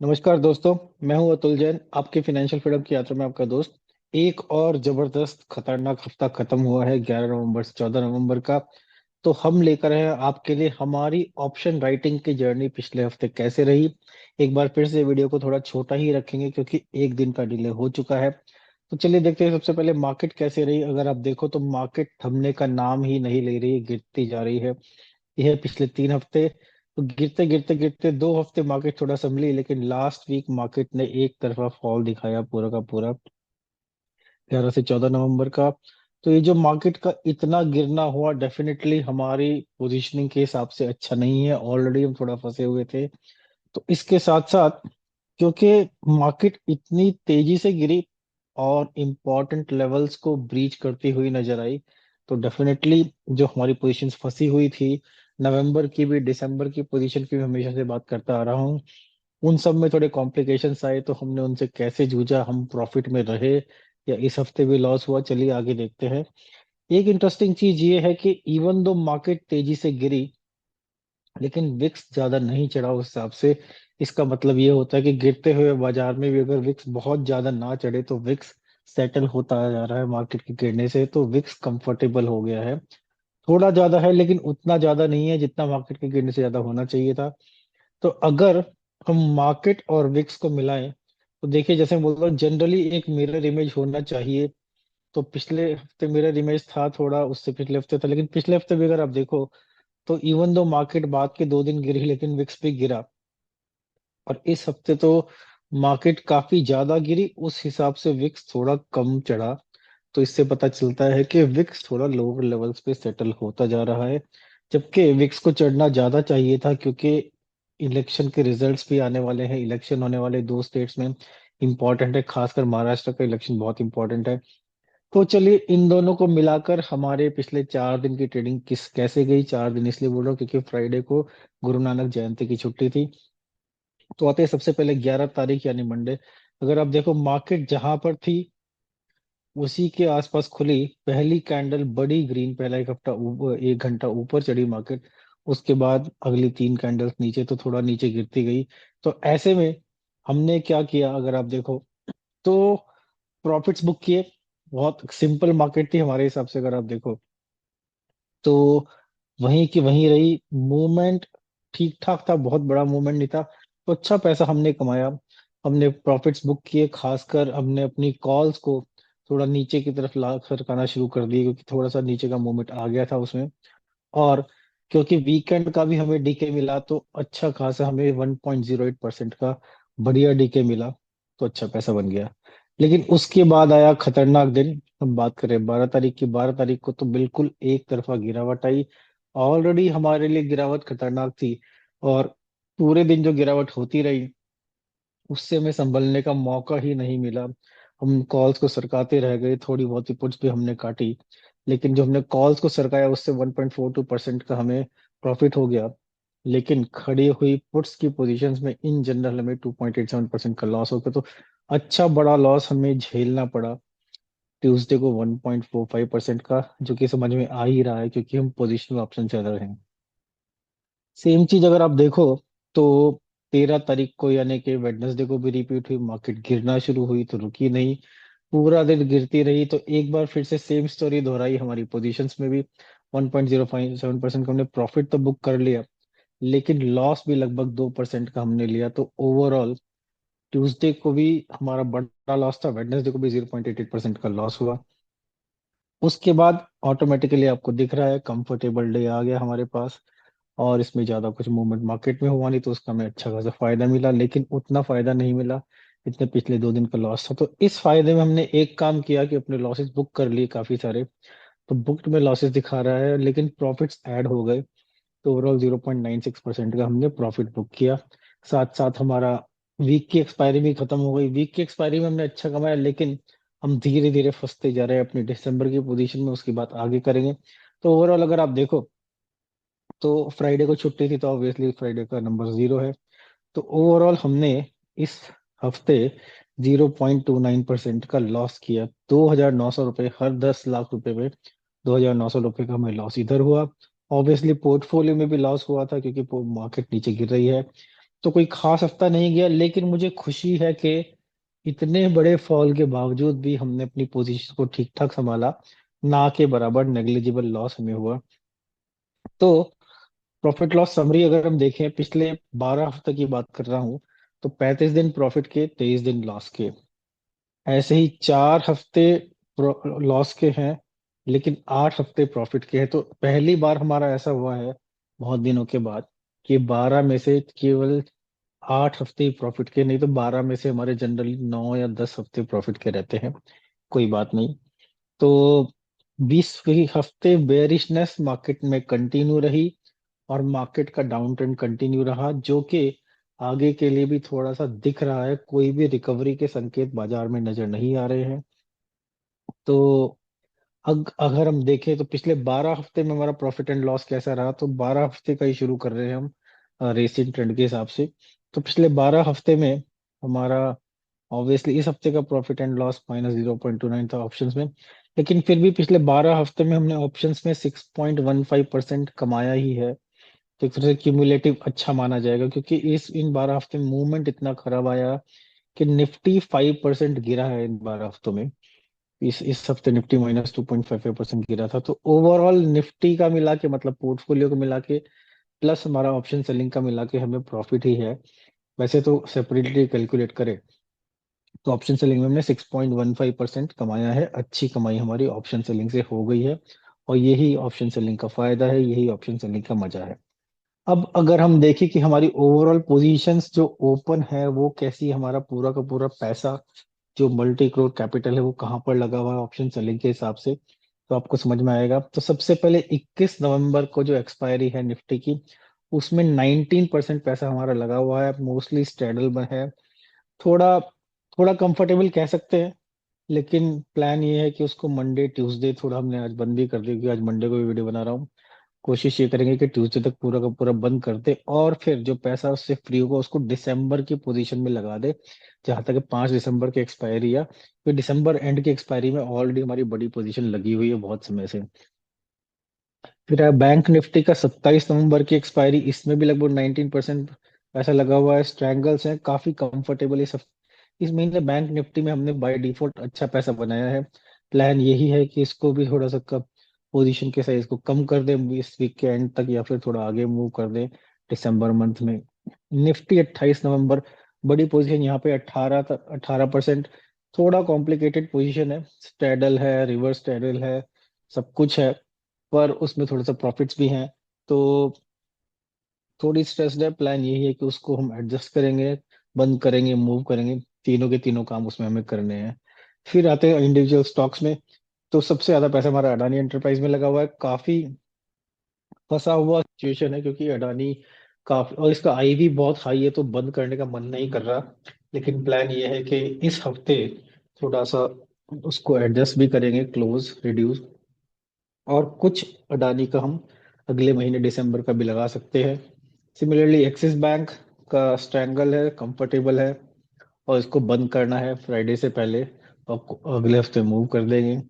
नमस्कार दोस्तों। मैं हूं अतुल जैन, आपके फाइनेंशियल फ्रीडम की यात्रा में आपका दोस्त। एक और जबरदस्त खतरनाक हफ्ता खत्म हुआ है 11 नवंबर से 14 नवंबर का। तो हम लेकर आए हैं आपके लिए हमारी ऑप्शन राइटिंग की जर्नी पिछले हफ्ते कैसे रही। एक बार फिर से वीडियो को थोड़ा छोटा ही रखेंगे क्योंकि एक दिन का डिले हो चुका है। तो चलिए देखते हैं सबसे पहले मार्केट कैसे रही। अगर आप देखो तो मार्केट थमने का नाम ही नहीं ले रही है, गिरती जा रही है। यह पिछले 3 हफ्ते तो गिरते गिरते गिरते 2 हफ्ते मार्केट थोड़ा संभली, लेकिन लास्ट वीक मार्केट ने एक तरफा फॉल दिखाया पूरा का पूरा 11 से 14 नवंबर का। तो ये जो मार्केट का इतना गिरना हुआ डेफिनेटली हमारी पोजीशनिंग के हिसाब से अच्छा नहीं है। ऑलरेडी हम थोड़ा फंसे हुए थे। तो इसके साथ साथ क्योंकि मार्केट इतनी तेजी से गिरी और इम्पोर्टेंट लेवल्स को ब्रीच करती हुई नजर आई, तो डेफिनेटली जो हमारी पोजीशंस फंसी हुई थी, नवंबर की भी दिसंबर की पोजीशन की भी हमेशा से बात करता आ रहा हूँ, उन सब में थोड़े कॉम्प्लिकेशंस आए। तो हमने उनसे कैसे जूझा, हम प्रॉफिट में रहे या इस हफ्ते भी लॉस हुआ, चलिए आगे देखते हैं। एक इंटरेस्टिंग चीज ये है कि इवन दो मार्केट तेजी से गिरी, लेकिन विक्स ज्यादा नहीं चढ़ा उस हिसाब से। इसका मतलब ये होता है कि गिरते हुए बाजार में भी अगर विक्स बहुत ज्यादा ना चढ़े तो विक्स सेटल होता जा रहा है मार्केट के गिरने से, तो विक्स कंफर्टेबल हो गया है। थोड़ा ज्यादा है लेकिन उतना ज्यादा नहीं है जितना मार्केट के गिरने से ज्यादा होना चाहिए था। तो अगर हम मार्केट और विक्स को मिलाएं तो देखिए, जैसे मैं बोल रहा हूँ, जनरली एक मिरर इमेज होना चाहिए। तो पिछले हफ्ते मिरर इमेज था थोड़ा, उससे पिछले हफ्ते था, लेकिन पिछले हफ्ते भी अगर आप देखो तो इवन दो मार्केट बाद के 2 दिन गिरी लेकिन विक्स भी गिरा। और इस हफ्ते तो मार्केट काफी ज्यादा गिरी, उस हिसाब से विक्स थोड़ा कम चढ़ा। तो इससे पता चलता है कि विक्स थोड़ा लोअर लेवल्स पे सेटल होता जा रहा है। जबकि विक्स को चढ़ना ज्यादा चाहिए था क्योंकि इलेक्शन के रिजल्ट्स भी आने वाले हैं। इलेक्शन होने वाले 2 स्टेट्स में इंपॉर्टेंट है, खासकर महाराष्ट्र का इलेक्शन बहुत इंपॉर्टेंट है। तो चलिए इन दोनों को मिलाकर हमारे पिछले 4 दिन की ट्रेडिंग किस कैसे गई। 4 दिन इसलिए बोल रहा हूँ क्योंकि फ्राइडे को गुरु नानक जयंती की छुट्टी थी। तो आते हैं सबसे पहले 11 तारीख यानी मंडे। अगर आप देखो मार्केट जहां पर थी उसी के आसपास खुली। पहली कैंडल बड़ी ग्रीन, पहला एक हफ्ता ऊपर, 1 घंटा ऊपर चढ़ी मार्केट। उसके बाद अगली 3 कैंडल्स नीचे, तो थोड़ा नीचे गिरती गई। तो ऐसे में हमने क्या किया, अगर आप देखो तो प्रॉफिट्स बुक किए। बहुत सिंपल मार्केट थी हमारे हिसाब से, अगर आप देखो तो वहीं की वहीं रही। मूवमेंट ठीक ठाक था, बहुत बड़ा मूवमेंट नहीं था। तो अच्छा पैसा हमने कमाया। हमने प्रॉफिट्स बुक किए, खासकर हमने अपनी कॉल्स को थोड़ा नीचे की तरफ ला सरकाना शुरू कर दिए क्योंकि थोड़ा सा नीचे का मूवमेंट आ गया था उसमें। और क्योंकि वीकेंड का भी हमें डीके मिला तो अच्छा खासा हमें 1.08% का बढ़िया डीके मिला। तो अच्छा पैसा बन गया। लेकिन उसके बाद आया खतरनाक दिन। हम बात करें 12 तारीख की, 12 तारीख को तो बिल्कुल एक तरफा गिरावट आई। ऑलरेडी हमारे लिए गिरावट खतरनाक थी और पूरे दिन जो गिरावट होती रही उससे हमें संभलने का मौका ही नहीं मिला। हम कॉल्स को सरकाते रह गए, थोड़ी बहुत ही पुट्स भी हमने काटी, लेकिन जो हमने कॉल्स को सरकाया उससे 1.42% का हमें प्रॉफिट हो गया। लेकिन खड़ी हुई पुट्स की पोजीशंस में इन जनरल हमें 2.87% का लॉस हो गया। तो अच्छा बड़ा लॉस हमें झेलना पड़ा ट्यूसडे को 1.45% का, जो कि समझ में आ ही रहा है क्योंकि हम पोजिशनल ऑप्शन चल रहे हैं। सेम चीज अगर आप देखो तो 13 तारीख को यानी कि वेडनेसडे को भी रिपीट हुई। मार्केट गिरना शुरू हुई तो रुकी नहीं, पूरा दिन गिरती रही। तो एक बार फिर से सेम स्टोरी दोहराई हमारी पोजीशंस में भी। 1.07% का हमने प्रॉफिट तो बुक कर लिया, लेकिन लॉस भी लगभग 2% का हमने लिया। तो ओवरऑल ट्यूसडे को भी हमारा बड़ा लॉस था, वेडनेसडे को भी 0.88% का लॉस हुआ। उसके बाद ऑटोमेटिकली आपको दिख रहा है कंफर्टेबल डे आ गया हमारे पास। और इसमें ज्यादा कुछ मूवमेंट मार्केट में हुआ नहीं, तो उसका हमें अच्छा खासा फायदा मिला, लेकिन उतना फायदा नहीं मिला जितने पिछले 2 दिन का लॉस था। तो इस फायदे में हमने एक काम किया कि अपने लॉसेस बुक कर लिए काफी सारे। तो बुक्ड में लॉसेस दिखा रहा है लेकिन प्रॉफिट्स ऐड हो गए। तो ओवरऑल 0.96% का हमने प्रॉफिट बुक किया। साथ साथ हमारा वीक की एक्सपायरी भी खत्म हो गई। वीक की एक्सपायरी में हमने अच्छा कमाया, लेकिन हम धीरे धीरे फंसते जा रहे हैं अपनी दिसंबर की पोजीशन में, उसकी बात आगे करेंगे। तो ओवरऑल अगर आप देखो तो फ्राइडे को छुट्टी थी तो ऑब्वियसली फ्राइडे का नंबर 0 है। तो ओवरऑल हमने इस हफ्ते 0.29% का लॉस किया। 2,900 रुपये, हर 10 लाख रुपए में 2,900 रुपये का हमें लॉस इधर हुआ। ऑब्वियसली पोर्टफोलियो में भी लॉस हुआ था क्योंकि मार्केट नीचे गिर रही है। तो कोई खास हफ्ता नहीं गया, लेकिन मुझे खुशी है कि इतने बड़े फॉल के बावजूद भी हमने अपनी पोजीशन को ठीक ठाक संभाला। ना के बराबर नेग्लिजिबल लॉस हमें हुआ। तो प्रॉफिट लॉस समरी अगर हम देखें, पिछले 12 हफ्ते की बात कर रहा हूँ, तो 35 दिन प्रॉफिट के, 23 दिन लॉस के। ऐसे ही 4 हफ्ते लॉस के हैं, लेकिन 8 हफ्ते प्रॉफिट के हैं। तो पहली बार हमारा ऐसा हुआ है बहुत दिनों के बाद कि 12 में से केवल 8 हफ्ते ही प्रॉफिट के, नहीं तो 12 में से हमारे जनरली 9 या 10 हफ्ते प्रॉफिट के रहते हैं। कोई बात नहीं। तो 20 हफ्ते बेरिशनेस मार्केट में कंटिन्यू रही, और मार्केट का डाउन ट्रेंड कंटिन्यू रहा, जो कि आगे के लिए भी थोड़ा सा दिख रहा है। कोई भी रिकवरी के संकेत बाजार में नजर नहीं आ रहे हैं। तो अगर हम देखें तो पिछले 12 हफ्ते में हमारा प्रॉफिट एंड लॉस कैसा रहा, तो 12 हफ्ते का ही शुरू कर रहे हैं हम रेसिंग ट्रेंड के हिसाब से। तो पिछले 12 हफ्ते में हमारा, ऑब्वियसली इस हफ्ते का प्रॉफिट एंड लॉस -0.29 था ऑप्शंस में, लेकिन फिर भी पिछले 12 हफ्ते में हमने ऑप्शंस में 6.15% कमाया ही है। तो एक तरह से क्यूमुलेटिव अच्छा माना जाएगा, क्योंकि इस इन 12 हफ्ते में मूवमेंट इतना खराब आया कि निफ्टी 5% गिरा है इन 12 हफ्तों में। इस हफ्ते निफ्टी -2.55% गिरा था। तो ओवरऑल निफ्टी का मिला के, मतलब पोर्टफोलियो को मिला के, प्लस हमारा ऑप्शन सेलिंग का मिला के हमें प्रॉफिट ही है। वैसे तो सेपरेटली कैलकुलेट करें तो ऑप्शन सेलिंग में हमने 6.15% कमाया है। अच्छी कमाई हमारी ऑप्शन सेलिंग से हो गई है, और यही ऑप्शन सेलिंग का फायदा है, यही ऑप्शन सेलिंग का मजा है। अब अगर हम देखें कि हमारी ओवरऑल पोजीशंस जो ओपन है वो कैसी, हमारा पूरा का पूरा पैसा जो मल्टी करोड़ कैपिटल है वो कहाँ पर लगा हुआ है ऑप्शन सेलिंग के हिसाब से, तो आपको समझ में आएगा। तो सबसे पहले 21 नवंबर को जो एक्सपायरी है निफ्टी की, उसमें 19% पैसा हमारा लगा हुआ है, मोस्टली स्ट्रेडल में है। थोड़ा थोड़ा कंफर्टेबल कह सकते हैं, लेकिन प्लान ये है कि उसको मंडे ट्यूसडे, थोड़ा हमने आज बंद भी कर दी क्योंकि आज मंडे को भी वीडियो बना रहा हूँ। कोशिश ये करेंगे कि ट्यूसडे तक पूरा का पूरा बंद कर दे, और फिर जो पैसा उससे फ्री होगा उसको दिसंबर की पोजीशन में लगा दे, जहां तक 5 दिसंबर की एक्सपायरी है। फिर दिसंबर एंड की एक्सपायरी में ऑलरेडी हमारी बड़ी पोजीशन लगी हुई है बहुत समय से। फिर है बैंक निफ्टी का 27 नवंबर की एक्सपायरी, इसमें भी लगभग 19% पैसा लगा हुआ है। स्ट्रैंगल्स हैं काफी कंफर्टेबल इस महीने बैंक निफ्टी में हमने बाय डिफॉल्ट अच्छा पैसा बनाया है। प्लान यही है कि इसको भी थोड़ा सा कम, पोजीशन के साइज को कम कर दें इस वीक के एंड तक, या फिर थोड़ा आगे मूव कर दें दिसंबर मंथ में। निफ्टी 28 नवंबर, बड़ी पोजीशन यहाँ पे 18%। थोड़ा कॉम्प्लिकेटेड पोजीशन है, स्ट्रेडल है, रिवर्स स्ट्रेडल है, सब कुछ है, पर उसमें थोड़ा सा प्रॉफिट्स भी हैं। तो थोड़ी स्ट्रेस्ड है। प्लान यही है कि उसको हम एडजस्ट करेंगे, बंद करेंगे, मूव करेंगे। तीनों के तीनों काम उसमें हमें करने हैं। फिर आते हैं इंडिविजुअल स्टॉक्स में। तो सबसे ज्यादा पैसा हमारा अडानी एंटरप्राइज में लगा हुआ है। काफी फंसा हुआ सिचुएशन है, क्योंकि अडानी काफी, और इसका आई भी बहुत हाई है, तो बंद करने का मन नहीं कर रहा। लेकिन प्लान ये है कि इस हफ्ते थोड़ा सा उसको एडजस्ट भी करेंगे, क्लोज रिड्यूस, और कुछ अडानी का हम अगले महीने दिसंबर का भी लगा सकते हैं। सिमिलरली एक्सिस बैंक का स्ट्रैंगल है, कंफर्टेबल है, और इसको बंद करना है फ्राइडे से पहले, और अगले हफ्ते मूव कर देंगे।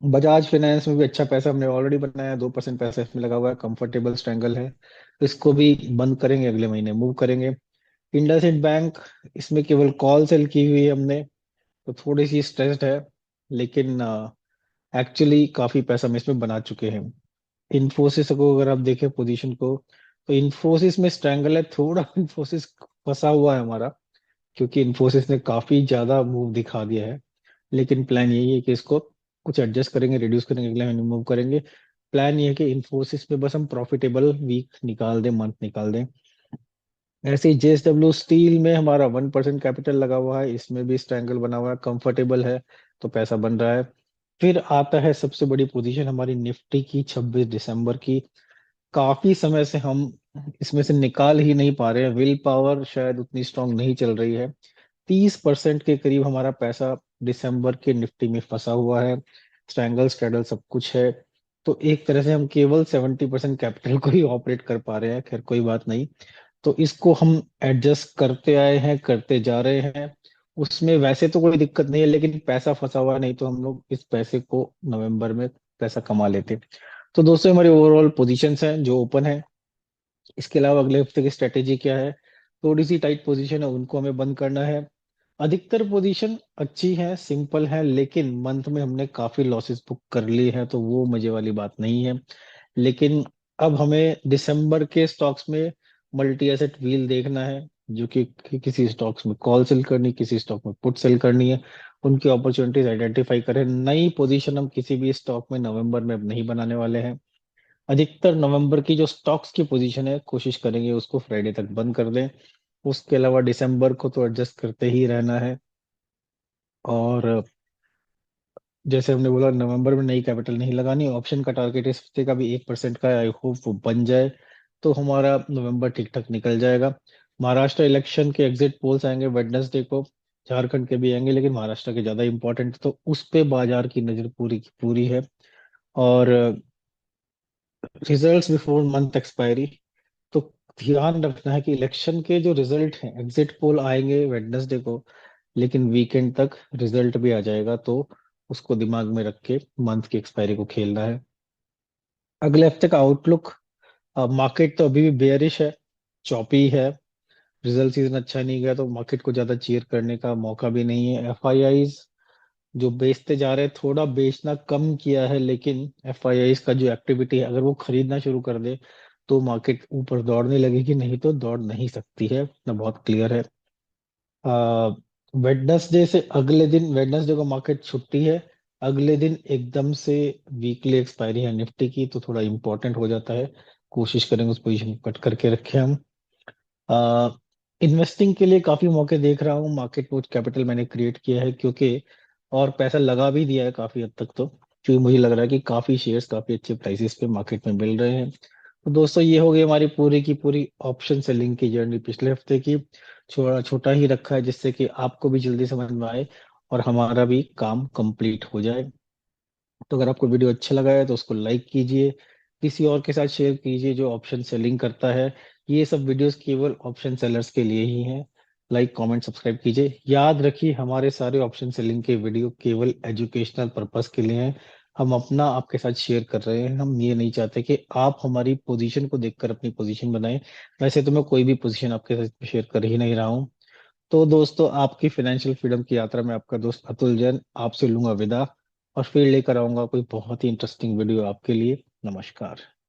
बजाज फाइनेंस में भी अच्छा पैसा हमने ऑलरेडी बनाया है, 2% पैसा इसमें लगा हुआ है, कंफर्टेबल स्ट्रैंगल है। इसको भी बंद करेंगे, अगले महीने मूव करेंगे। इंडसइंड बैंक, इसमें केवल कॉल सेल की हुई है हमने, तो थोड़ी सी स्ट्रेस्ड है, लेकिन एक्चुअली काफी पैसा हम इसमें बना चुके हैं। इन्फोसिस को अगर आप देखें पोजीशन को, तो इन्फोसिस में स्ट्रैंगल है थोड़ा। इन्फोसिस फंसा हुआ है हमारा, क्योंकि इन्फोसिस ने काफी ज्यादा मूव दिखा दिया है। लेकिन प्लान यही है कि इसको कुछ एडजस्ट करेंगे, रिड्यूस करेंगे, अगले महीने मूव करेंगे। प्लान ये है कि इन्फोसिस में बस हम प्रॉफिटेबल वीक निकाल दें, मंथ निकाल दें। ऐसे ही जेएसडब्ल्यू स्टील में हमारा 1% कैपिटल लगा हुआ है, इसमें भी स्ट्रैंगल बना हुआ है, कंफर्टेबल है, तो पैसा बन रहा है। फिर आता है सबसे बड़ी पोजीशन हमारी निफ्टी की, 26 दिसंबर की। काफी समय से हम इसमें से निकाल ही नहीं पा रहे हैं, विल पावर शायद उतनी स्ट्रांग नहीं चल रही है। 30% के करीब हमारा पैसा दिसंबर के निफ्टी में फंसा हुआ है। स्ट्रैंगल स्ट्रेडल सब कुछ है। तो एक तरह से हम केवल 70% कैपिटल को ही ऑपरेट कर पा रहे हैं। खैर कोई बात नहीं। तो इसको हम एडजस्ट करते आए हैं, करते जा रहे हैं। उसमें वैसे तो कोई दिक्कत नहीं है, लेकिन पैसा फंसा हुआ है, नहीं तो हम लोग इस पैसे को नवंबर में पैसा कमा लेते। तो दोस्तों हमारी ओवरऑल पोजीशंस हैं जो ओपन है। इसके अलावा अगले हफ्ते की स्ट्रेटेजी क्या है, थोड़ी सी टाइट पोजीशन है उनको हमें बंद करना है। अधिकतर पोजीशन अच्छी है, सिंपल है, लेकिन मंथ में हमने काफी लॉसेस बुक कर लिए हैं, तो वो मजे वाली बात नहीं है। लेकिन अब हमें दिसंबर के स्टॉक्स में मल्टी एसेट व्हील देखना है, जो कि किसी स्टॉक्स में कॉल सेल करनी, किसी स्टॉक में पुट सेल करनी है। उनकी अपॉर्चुनिटीज आइडेंटिफाई करें। नई पोजीशन हम किसी भी स्टॉक में नवंबर में अब नहीं बनाने वाले हैं। अधिकतर नवंबर की जो स्टॉक्स की पोजीशन है कोशिश करेंगे उसको फ्राइडे तक बंद कर दें। उसके अलावा दिसंबर को तो एडजस्ट करते ही रहना है। और जैसे हमने बोला, नवंबर में नई कैपिटल नहीं लगानी। ऑप्शन का टारगेट इस हफ्ते का भी 1% का है, आई होप वो बन जाए, तो हमारा नवंबर ठीक ठाक निकल जाएगा। महाराष्ट्र इलेक्शन के एग्जिट पोल्स आएंगे वेडनेसडे को। झारखंड के भी आएंगे, लेकिन महाराष्ट्र के ज्यादा इंपॉर्टेंट, तो उस पे बाजार की नजर पूरी की पूरी है। और रिजल्ट्स बिफोर मंथ एक्सपायरी, तो ध्यान रखना है कि इलेक्शन के जो रिजल्ट हैं, एग्जिट पोल आएंगे वेडनेसडे को, लेकिन वीकेंड तक रिजल्ट भी आ जाएगा, तो उसको दिमाग में रख के मंथ की एक्सपायरी को खेलना है। अगले हफ्ते का आउटलुक, मार्केट तो अभी भी बेयरिश है, चॉपी है। रिजल्ट सीजन अच्छा नहीं गया तो मार्केट को ज्यादा चीयर करने का मौका भी नहीं है। एफआईआईज जो बेचते जा रहे हैं, थोड़ा बेचना कम किया है, लेकिन एफआईआईज का जो एक्टिविटी है, अगर वो खरीदना शुरू कर दे तो मार्केट ऊपर दौड़ने लगेगी, नहीं तो दौड़ नहीं सकती है ना, बहुत क्लियर है। वेडनेसडे से अगले दिन, वेडनेसडे को मार्केट छुट्टी है, अगले दिन एकदम से वीकली एक्सपायरी है निफ्टी की, तो थोड़ा इंपॉर्टेंट हो जाता है। कोशिश करेंगे उस पोजीशन को कट करके रखें हम। इन्वेस्टिंग के लिए काफी मौके देख रहा हूँ। मार्केट वॉच कैपिटल मैंने क्रिएट किया है, क्योंकि और पैसा लगा भी दिया है काफी हद तक, तो क्योंकि मुझे लग रहा है कि काफी शेयर्स काफी अच्छे प्राइसेस पे मार्केट में मिल रहे हैं। तो दोस्तों, ये हो गई हमारी पूरी की पूरी ऑप्शन सेलिंग की जर्नी पिछले हफ्ते की। छोटा छोटा ही रखा है, जिससे कि आपको भी जल्दी समझ में आए और हमारा भी काम कंप्लीट हो जाए। तो अगर आपको वीडियो अच्छा लगा है तो उसको लाइक कीजिए, किसी और के साथ शेयर कीजिए जो ऑप्शन सेलिंग करता है। ये सब वीडियोस केवल ऑप्शन सेलर्स के लिए ही हैं। लाइक, कमेंट, सब्सक्राइब कीजिए। याद रखिए, हमारे सारे ऑप्शन सेलिंग के वीडियो केवल एजुकेशनल पर्पस के लिए हैं। हम अपना आपके साथ शेयर कर रहे हैं, हम ये नहीं चाहते कि आप हमारी पोजीशन को देखकर अपनी पोजीशन बनाएं। वैसे तो मैं कोई भी पोजीशन आपके साथ शेयर कर ही नहीं रहा हूँ। तो दोस्तों, आपकी फाइनेंशियल फ्रीडम की यात्रा में आपका दोस्त अतुल जैन आपसे लूंगा विदा, और फिर लेकर आऊंगा कोई बहुत ही इंटरेस्टिंग वीडियो आपके लिए। नमस्कार।